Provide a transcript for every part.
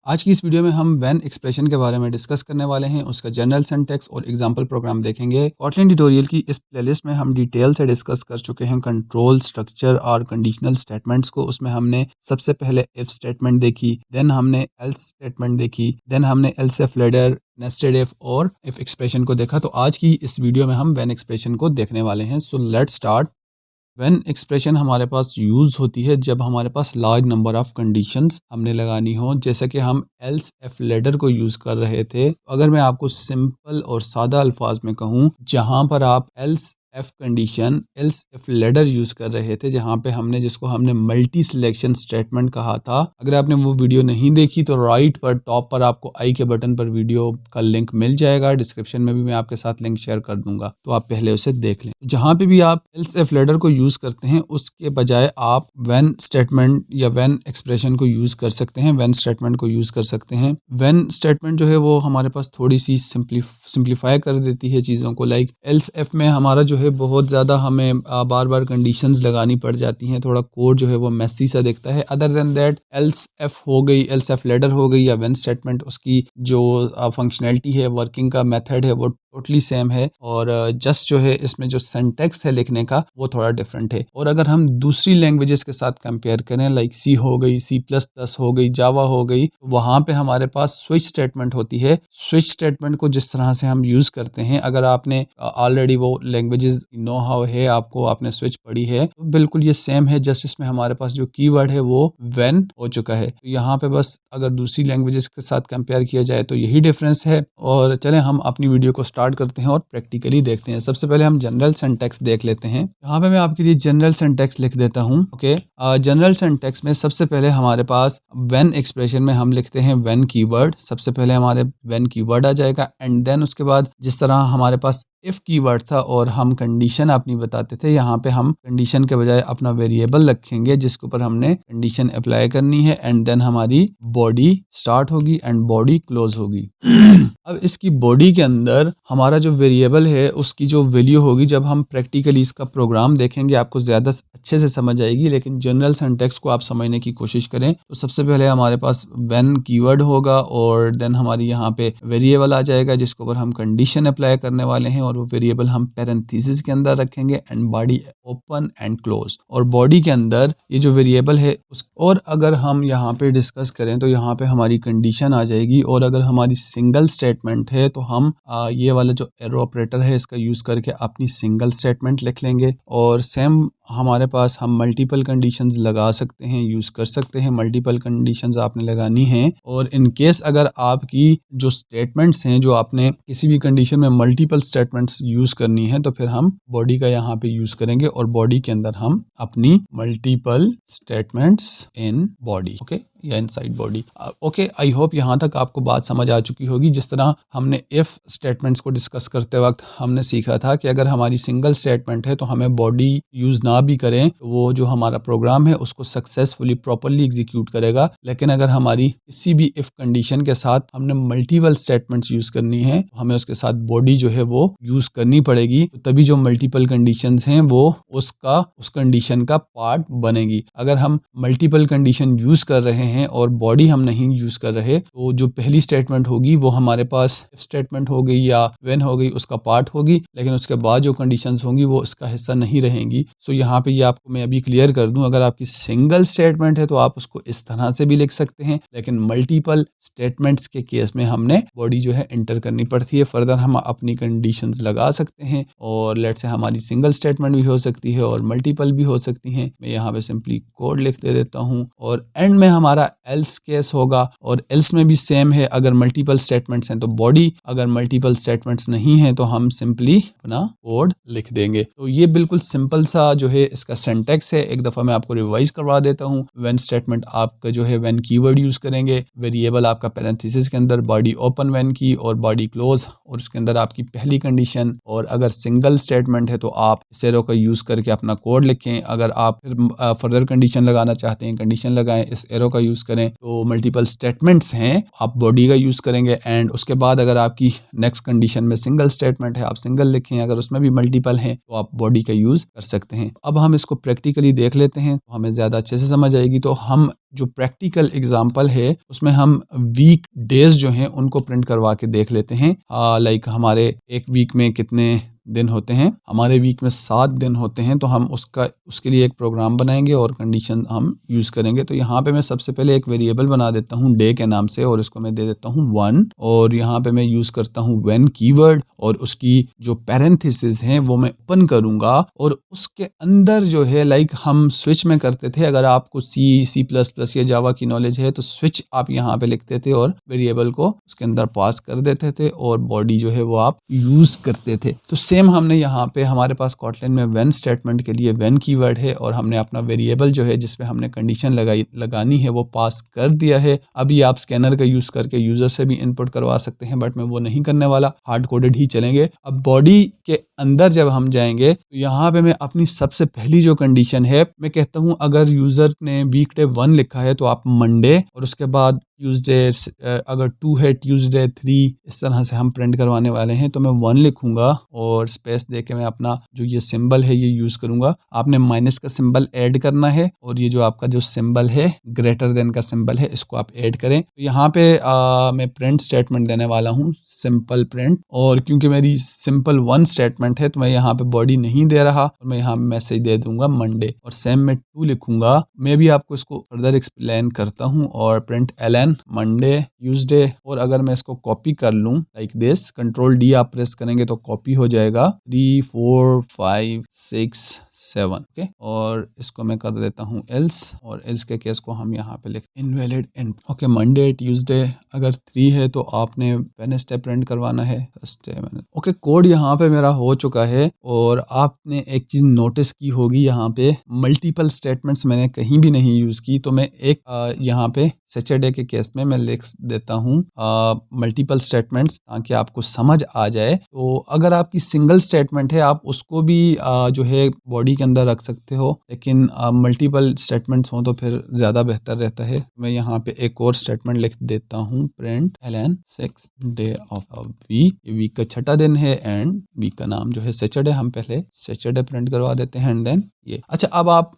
आज की इस वीडियो में हम व्हेन एक्सप्रेशन के बारे में डिस्कस करने वाले हैं, उसका जनरल सिंटैक्स और एग्जांपल प्रोग्राम देखेंगे। कॉटलिन ट्यूटोरियल की इस प्लेलिस्ट में हम डिटेल से डिस्कस कर चुके हैं कंट्रोल स्ट्रक्चर और कंडीशनल स्टेटमेंट्स को। उसमें हमने सबसे पहले इफ स्टेटमेंट देखी, देन हमने एल्स स्टेटमेंट देखी, देन हमने else if ladder, nested if और इफ एक्सप्रेशन को देखा। तो आज की इस वीडियो में हम व्हेन एक्सप्रेशन को देखने वाले हैं। So let's start. When expression हमारे पास यूज़ होती है जब हमारे पास लार्ज नंबर ऑफ कंडीशंस हमने लगानी हो, जैसे कि हम एल्स इफ लेटर को यूज़ कर रहे थे। अगर मैं आपको सिंपल और सादा अल्फाज में कहूँ, जहाँ पर आप else if condition else if ladder use कर रहे थे, जहाँ पे जिसको हमने मल्टी सिलेक्शन स्टेटमेंट कहा था। अगर आपने वो वीडियो नहीं देखी तो राइट पर टॉप पर आपको आई के बटन पर वीडियो का लिंक मिल जाएगा, डिस्क्रिप्शन में भी मैं आपके साथ लिंक शेयर कर दूंगा, तो आप पहले उसे देख लें। जहाँ पे भी आप एल्स इफ लेटर को यूज़ करते हैं, उसके बजाय आप व्हेन स्टेटमेंट या व्हेन एक्सप्रेशन को यूज़ कर सकते हैं, व्हेन स्टेटमेंट को यूज़ कर सकते हैं। व्हेन स्टेटमेंट जो है वो हमारे पास थोड़ी सी सिंप्लीफाई कर देती है चीज़ों को। लाइक एल्स इफ में हमारा जो है बहुत ज़्यादा हमें बार बार कंडीशंस लगानी पड़ जाती हैं, थोड़ा कोड जो है वो मेसी सा दिखता है। Other than that else if हो गई, एल्स इफ लेटर हो गई या व्हेन स्टेटमेंट, उसकी जो फंक्शनैलिटी है, वर्किंग का मेथड है, वो टोटली सेम है। और जस्ट जो है इसमें जो सिंटैक्स है लिखने का वो थोड़ा डिफरेंट है। और अगर हम दूसरी लैंग्वेजेस के साथ कंपेयर करें, लाइक सी हो गई, सी प्लस प्लस हो गई, जावा हो गई, वहाँ पे हमारे पास स्विच स्टेटमेंट होती है। स्विच स्टेटमेंट को जिस तरह से हम यूज़ करते हैं, अगर आपने ऑलरेडी वो लैंग्वेजेस नो हाउ है, आपको आपने स्विच पढ़ी है, तो बिल्कुल ये सेम है। जस्ट इसमें हमारे पास जो कीवर्ड है वो व्हेन हो चुका है। तो यहाँ पे बस अगर दूसरी लैंग्वेजेस के साथ कंपेयर किया जाए तो यही डिफरेंस है। और चलें हम अपनी वीडियो को स्टार्ट करते हैं और प्रैक्टिकली देखते हैं। सबसे पहले हम जनरल सिंटैक्स देख लेते हैं। यहाँ पे मैं आपके लिए जनरल सिंटैक्स लिख देता हूँ। ओके, जनरल सिंटैक्स में सबसे पहले हमारे पास व्हेन एक्सप्रेशन में हम लिखते हैं व्हेन कीवर्ड। सबसे पहले हमारे व्हेन कीवर्ड आ जाएगा, एंड देन उसके बाद जिस तरह हमारे पास इफ कीवर्ड था और हम कंडीशन अपनी बताते थे, यहाँ पे हम कंडीशन के बजाय अपना वेरिएबल रखेंगे जिसके ऊपर हमने कंडीशन अप्लाई करनी है। एंड देन हमारी बॉडी स्टार्ट होगी एंड बॉडी क्लोज होगी। अब इसकी बॉडी के अंदर हमारा जो वेरिएबल है उसकी जो वैल्यू होगी, जब हम प्रैक्टिकली इसका प्रोग्राम देखेंगे आपको ज़्यादा अच्छे से समझ आएगी, लेकिन जनरल सिंटैक्स को आप समझने की कोशिश करें। तो सबसे पहले हमारे पास व्हेन कीवर्ड होगा और देन हमारी यहाँ पे वेरिएबल आ जाएगा जिसके ऊपर हम कंडीशन अप्लाई करने वाले हैं, और वो वेरिएबल हम पैरेंथेसिस के अंदर रखेंगे and body open and close. और बॉडी के अंदर ये जो वेरिएबल है और अगर हम यहाँ पे डिस्कस करें तो यहाँ पे हमारी कंडीशन आ जाएगी। और अगर हमारी सिंगल स्टेटमेंट है तो हम ये वाला जो एरो ऑपरेटर है इसका यूज़ करके अपनी सिंगल स्टेटमेंट लिख लेंगे। और सेम हमारे पास हम मल्टीपल कंडीशंस लगा सकते हैं, यूज़ कर सकते हैं। मल्टीपल कंडीशंस आपने लगानी है, और इन केस अगर आपकी जो स्टेटमेंट्स हैं, जो आपने किसी भी कंडीशन में मल्टीपल स्टेटमेंट्स यूज़ करनी है, तो फिर हम बॉडी का यहाँ पे यूज़ करेंगे और बॉडी के अंदर हम अपनी multiple statements in body, okay, या inside body. Okay, I hope यहाँ तक आपको बात समझ आ चुकी होगी। जिस तरह हमने इफ स्टेटमेंट्स को डिस्कस करते वक्त हमने सीखा था कि अगर हमारी सिंगल स्टेटमेंट है तो हमें बॉडी यूज़ ना भी करें तो वो जो हमारा प्रोग्राम है उसको सक्सेसफुली प्रॉपरली एग्जीक्यूट करेगा। लेकिन अगर हमारी किसी भी इफ कंडीशन के साथ हमने मल्टीपल स्टेटमेंट्स यूज़ करनी है, तो हमें उसके साथ बॉडी जो है वो यूज़ करनी पड़ेगी। तो तभी जो मल्टीपल कंडीशंस हैं वो उस कंडीशन का पार्ट बनेगी। अगर हम मल्टीपल कंडीशन यूज़ कर रहे हैं और बॉडी हम नहीं यूज़ कर रहे, तो जो पहली स्टेटमेंट होगी वो हमारे पास इफ स्टेटमेंट हो गई या व्हेन हो गई उसका पार्ट होगी, लेकिन उसके बाद जो कंडीशंस होंगी वो इसका हिस्सा नहीं रहेंगी। सो यहाँ पे ये आपको मैं अभी क्लियर कर दूं, अगर आपकी सिंगल स्टेटमेंट है तो आप उसको इस तरह से भी लिख सकते हैं, लेकिन मल्टीपल स्टेटमेंट्स के केस में हमने बॉडी जो है एंटर करनी पड़ती है। फर्दर हम अपनी कंडीशंस लगा सकते हैं, और लेट्स से हमारी सिंगल स्टेटमेंट भी हो सकती है और मल्टीपल भी हो सकती हैं। मैं यहाँ पे सिंपली कोड लिख दे देता हूँ, और एंड में हमारा एल्स केस होगा, और एल्स में भी सेम है। अगर मल्टीपल स्टेटमेंट्स हैं तो बॉडी, अगर मल्टीपल स्टेटमेंट्स नहीं हैं तो हम सिंपली अपना कोड लिख देंगे। तो ये बिल्कुल सिंपल सा जो है इसका सिंटैक्स है। एक दफ़ा मैं आपको रिवाइज करवा देता हूँ। व्हेन स्टेटमेंट आपका जो है व्हेन कीवर्ड यूज़ करेंगे, वेरिएबल आपका पैरेंथेसिस के अंदर, बॉडी ओपन व्हेन की और बॉडी क्लोज, और इसके अंदर आपकी पहली कंडीशन। और अगर सिंगल स्टेटमेंट है तो आप इस एरो का यूज़ करके अपना कोड लिखें। अगर आप फिर फर्दर कंडीशन लगाना चाहते हैं, कंडीशन लगाएं, इस एरो का यूज़ करें। तो मल्टीपल स्टेटमेंट्स हैं, आप बॉडी का यूज़ करेंगे। एंड उसके बाद अगर आपकी नेक्स्ट कंडीशन में सिंगल स्टेटमेंट है, आप सिंगल लिखें। अगर उसमें भी मल्टीपल है तो आप बॉडी का यूज़ कर सकते हैं। अब हम इसको प्रैक्टिकली देख लेते हैं तो हमें ज़्यादा अच्छे से समझ आएगी। तो हम जो प्रैक्टिकल एग्जांपल है उसमें हम वीक डेज जो हैं उनको प्रिंट करवा के देख लेते हैं। लाइक हमारे एक वीक में कितने दिन होते हैं, हमारे वीक में 7 दिन होते हैं, तो हम उसके लिए एक प्रोग्राम बनाएंगे और कंडीशन हम यूज़ करेंगे। तो यहाँ पे मैं सबसे पहले एक वेरिएबल बना देता हूँ डे के नाम से और इसको मैं दे देता हूँ 1 और यहाँ पे मैं यूज़ करता हूँ व्हेन कीवर्ड और उसकी जो पैरेंथेसिस हैं वो मैं ओपन करूँगा और उसके अंदर जो है लाइक हम स्विच में करते थे। अगर आपको C++ या जावा की नॉलेज है तो स्विच आप यहाँ पे लिखते थे और वेरिएबल को उसके अंदर पास कर देते थे और बॉडी जो है वो आप यूज़ करते थे। तो सेम हमने यहाँ पे हमारे पास कॉटलिन में व्हेन स्टेटमेंट के लिए व्हेन कीवर्ड है और हमने अपना वेरिएबल जो है जिसपे हमने कंडीशन लगानी है वो पास कर दिया है। अभी आप स्कैनर का यूज़ करके यूज़र से भी इनपुट करवा सकते हैं, बट मैं वो नहीं करने वाला, हार्ड कोडेड ही चलेंगे। अब बॉडी के अंदर जब हम जाएंगे तो यहाँ पे मैं अपनी सबसे पहली जो कंडीशन है मैं कहता हूँ अगर यूज़र ने वीकडे 1 लिखा है तो आप मंडे और उसके बाद ट्यूसडे, अगर 2 है ट्यूसडे 3, इस तरह से हम प्रिंट करवाने वाले हैं। तो मैं 1 लिखूंगा और स्पेस दे के मैं अपना जो ये सिंबल है ये यूज़ करूंगा। आपने माइनस का सिंबल ऐड करना है और ये जो आपका जो सिंबल है ग्रेटर देन का सिंबल है इसको आप ऐड करें। तो यहाँ पे मैं प्रिंट स्टेटमेंट देने वाला हूँ सिंपल प्रिंट, और क्योंकि मेरी सिंपल 1 स्टेटमेंट है तो मैं यहाँ पे बॉडी नहीं दे रहा और मैं यहाँ मैसेज दे दूंगा मंडे और सेम मैं 2 लिखूंगा। मैं भी आपको इसको फर्दर एक्सप्लेन करता हूँ और प्रिंट एलन मंडे ट्यूसडे, और अगर मैं इसको कॉपी कर लूँ लाइक दिस, कंट्रोल डी आप प्रेस करेंगे तो कॉपी हो जाएगा 3 4 5 6 7। ओके, और इसको मैं कर देता हूँ एल्स और एल्स के केस को हम यहाँ पे लिख invalid and. Okay, Monday Tuesday अगर 3 है तो आपने वेडनेसडे प्रिंट करवाना है थर्सडे। ओके, कोड यहाँ पे मेरा हो चुका है और आपने एक चीज नोटिस की होगी, यहाँ पे मल्टीपल स्टेटमेंट्स मैंने कहीं भी नहीं यूज की। तो मैं एक यहाँ पे सैटरडे के केस में मैं लिख देता हूँ मल्टीपल स्टेटमेंट्स ताकि आपको समझ आ जाए। तो अगर आपकी सिंगल स्टेटमेंट है आप उसको भी जो है बॉडी के अंदर रख सकते हो, लेकिन मल्टीपल स्टेटमेंट्स हो तो फिर ज़्यादा बेहतर रहता है। मैं यहाँ पे एक और स्टेटमेंट लिख देता हूँ प्रिंट एलन 6th day of a week. Week का छठा दिन है एंड वीक का नाम जो है सैटरडे, हम पहले सैटरडे प्रिंट करवा देते हैं एंड देन ये। अच्छा, अब आप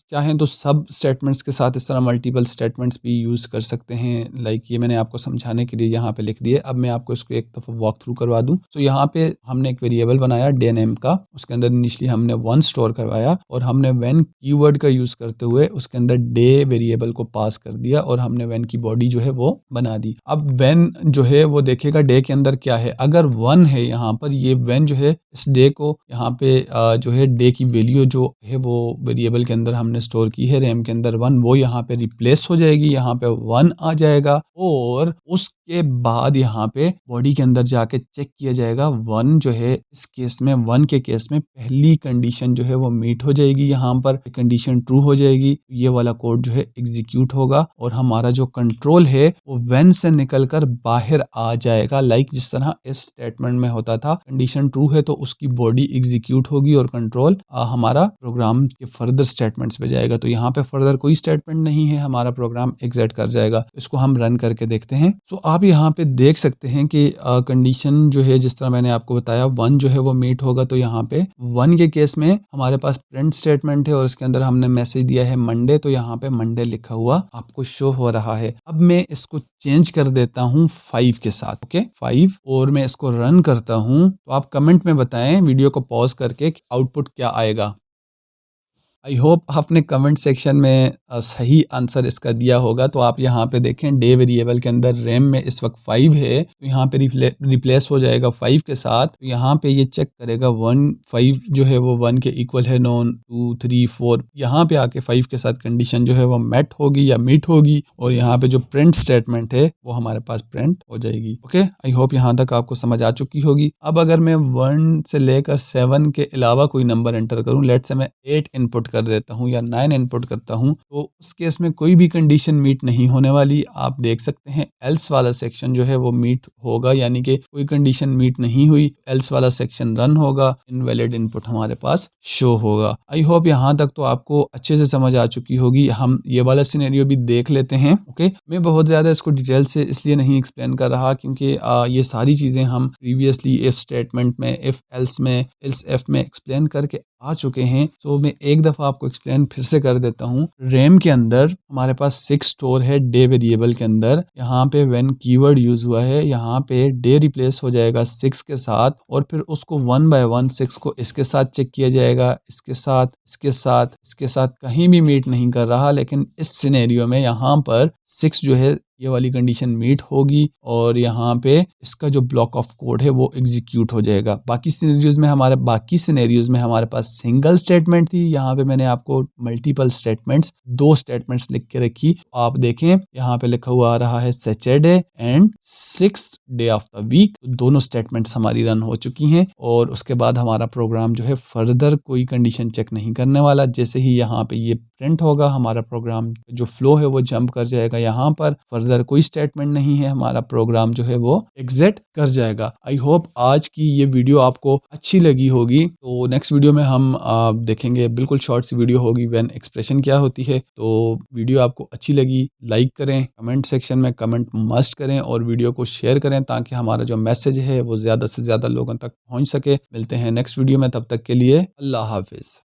चाहें तो सब स्टेटमेंट्स के साथ इस तरह मल्टीपल स्टेटमेंट्स भी यूज़ कर सकते हैं। लाइक ये मैंने आपको समझाने के लिए यहाँ पे लिख दिए। अब मैं आपको इसको एक दफ़ा वॉक थ्रू करवा दूँ। तो यहाँ पे हमने एक वेरिएबल बनाया डे नेम का, उसके अंदर इनिशियली हमने 1 स्टोर करवाया और हमने व्हेन कीवर्ड का यूज़ करते हुए उसके अंदर डे वेरिएबल को पास कर दिया और हमने व्हेन की बॉडी जो है वो बना दी। अब व्हेन जो है वो देखेगा डे के अंदर क्या है। अगर 1 है यहाँ पर, ये व्हेन जो है इस डे को यहाँ पे जो है डे की वैल्यू जो है वो वेरिएबल के अंदर हमने स्टोर की है रैम के अंदर 1, वो यहाँ पे रिप्लेस हो जाएगी, यहाँ पे 1 आ जाएगा और उसके बाद यहाँ पे बॉडी के अंदर जाके चेक किया जाएगा 1 जो है इस केस में 1 के केस में पहली कंडीशन जो है वो मीट हो जाएगी, यहाँ पर कंडीशन ट्रू हो जाएगी, ये वाला कोड जो है एग्जीक्यूट होगा और हमारा जो कंट्रोल है वो व्हेन से निकलकर बाहर आ जाएगा। लाइक जिस तरह इस स्टेटमेंट में होता था, कंडीशन ट्रू है तो उसकी बॉडी एग्जीक्यूट होगी और कंट्रोल हमारा प्रोग्राम के फर्दर स्टेटमेंट्स पे जाएगा। तो यहाँ पे फर्दर कोई स्टेटमेंट नहीं है, हमारा प्रोग्राम एग्जिट कर जाएगा। इसको हम रन करके देखते हैं। तो आप यहाँ पे देख सकते हैं कि कंडीशन जो है जिस तरह मैंने आपको बताया 1 जो है वो मीट होगा। तो यहाँ पे 1 के केस में हमारे पास प्रिंट स्टेटमेंट है और उसके अंदर हमने मैसेज दिया है मंडे, तो यहाँ पे मंडे लिखा हुआ आपको शो हो रहा है। अब मैं इसको चेंज कर देता हूँ 5 के साथ। ओके, 5, और मैं इसको रन करता हूँ। तो आप कमेंट में बताएं वीडियो को पॉज करके आउटपुट क्या आएगा। आई होप आपने कमेंट सेक्शन में सही आंसर इसका दिया होगा। तो आप यहाँ पे देखें डे वेरिएबल के अंदर रैम में इस वक्त 5 है, तो यहाँ पे रिप्लेस हो जाएगा 5 के साथ। तो यहाँ पे ये चेक करेगा 1 5 जो है वो 1 के इक्वल है, नो 2 3 4। यहाँ पे आके 5 के साथ कंडीशन जो है वो मेट होगी या मीट होगी और यहाँ पे जो प्रिंट स्टेटमेंट है वो हमारे पास प्रिंट हो जाएगी। ओके, आई होप यहाँ तक आपको समझ आ चुकी होगी। अब अगर मैं 1 से लेकर 7 के अलावा कोई नंबर एंटर करूँ, लेट से मैं 8 इनपुट कर देता हूं या 9 इनपुट करता हूं, तो उस केस में कोई भी कंडीशन मीट नहीं होने वाली। आप देख सकते हैं एल्स वाला सेक्शन जो है वो मीट होगा, यानी कि कोई कंडीशन मीट नहीं हुई, एल्स वाला सेक्शन रन होगा, इनवैलिड इनपुट हमारे पास शो होगा। आई होप यहाँ तक तो आपको अच्छे से समझ आ चुकी होगी। हम ये वाला सिनेरियो भी देख लेते हैं। ओके, मैं बहुत ज़्यादा इसको डिटेल से इसलिए नहीं एक्सप्लेन कर रहा क्योंकि ये सारी चीज़ें हम प्रीवियसली इफ स्टेटमेंट में, इफ एल्स में, एल्स एफ में एक्सप्लेन करके आ चुके हैं। तो मैं एक दफ़ा आपको एक्सप्लेन फिर से कर देता हूँ। रैम के अंदर हमारे पास 6 स्टोर है डे वेरिएबल के अंदर। यहाँ पे व्हेन कीवर्ड यूज़ हुआ है, यहाँ पे डे रिप्लेस हो जाएगा 6 के साथ और फिर उसको 1 बाय 1 6 को इसके साथ चेक किया जाएगा, इसके साथ, इसके साथ, इसके साथ, कहीं भी मीट नहीं कर रहा। लेकिन इस सिनेरियो में यहाँ पर 6 जो है ये वाली कंडीशन मीट होगी और यहाँ पे इसका जो ब्लॉक ऑफ कोड है वो एग्जीक्यूट हो जाएगा। बाकी सिनेरियोज में हमारे पास सिंगल स्टेटमेंट थी, यहाँ पे मैंने आपको मल्टीपल स्टेटमेंट्स, 2 स्टेटमेंट्स लिख के रखी। आप देखें यहाँ पे लिखा हुआ आ रहा है Saturday and 6th day of the week. दोनों स्टेटमेंट्स हमारी रन हो चुकी हैं और उसके बाद हमारा प्रोग्राम जो है फर्दर कोई कंडीशन चेक नहीं करने वाला। जैसे ही यहाँ पे ये प्रिंट होगा हमारा प्रोग्राम जो फ्लो है वो जंप कर जाएगा। यहाँ पर फर्दर कोई स्टेटमेंट नहीं है, हमारा प्रोग्राम जो है वो एग्जिट कर जाएगा। आई होप आज की ये वीडियो आपको अच्छी लगी होगी। तो नेक्स्ट वीडियो में हम देखेंगे, बिल्कुल शॉर्ट सी वीडियो होगी, व्हेन एक्सप्रेशन क्या होती है। तो वीडियो आपको अच्छी लगी लाइक करें, कमेंट सेक्शन में कमेंट मस्ट करें और वीडियो को शेयर करें ताकि हमारा जो मैसेज है वो ज़्यादा से ज़्यादा लोगों तक पहुँच सके। मिलते हैं नेक्स्ट वीडियो में, तब तक के लिए अल्लाह हाफिज़।